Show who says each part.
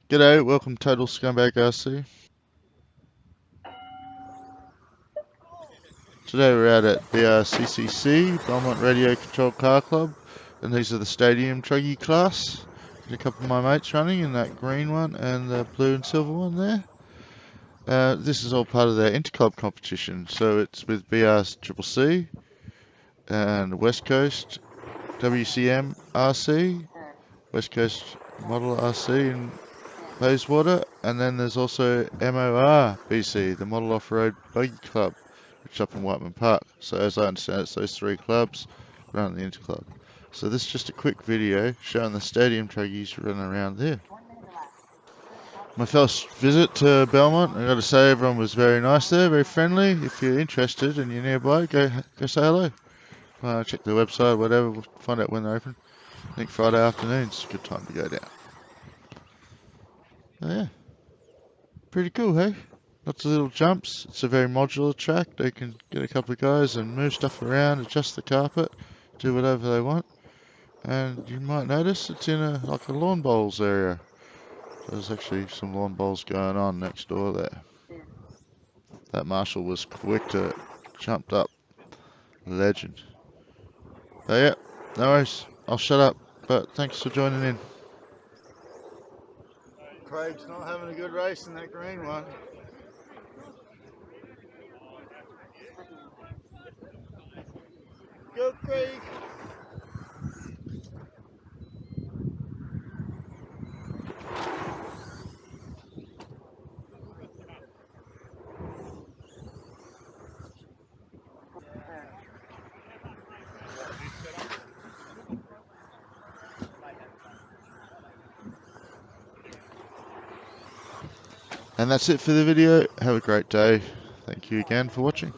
Speaker 1: G'day, welcome Total Scumbag RC. Today we're out at BRCCC Belmont Radio Controlled Car Club, and these are the stadium truggy class. Got a couple of my mates running in that green one and the blue and silver one there. This is all part of their interclub competition, so it's with BRCCC and West Coast WCMRC, West Coast Model RC in Bayswater, and then there's also MORBC, the Model Off-Road Buggy Club, which is up in Whiteman Park. So as I understand, it's those three clubs run the interclub. So this is just a quick video showing the stadium truggies running around there. My first visit to Belmont, I got to say everyone was very nice there, very friendly. If you're interested and you're nearby, go say hello. Check the website, whatever, we'll find out when they're open. I think Friday afternoon's a good time to go down. Oh yeah, pretty cool, hey? Lots of little jumps. It's a very modular track. They can get a couple of guys and move stuff around, adjust the carpet, do whatever they want. And you might notice it's in like a lawn bowls area. There's actually some lawn bowls going on next door there. That marshal was quick to jump up. Legend. Oh yeah, no worries. I'll shut up, but thanks for joining in. Craig's not having a good race in that green one. Go Craig! And that's it for the video. Have a great day. Thank you again for watching.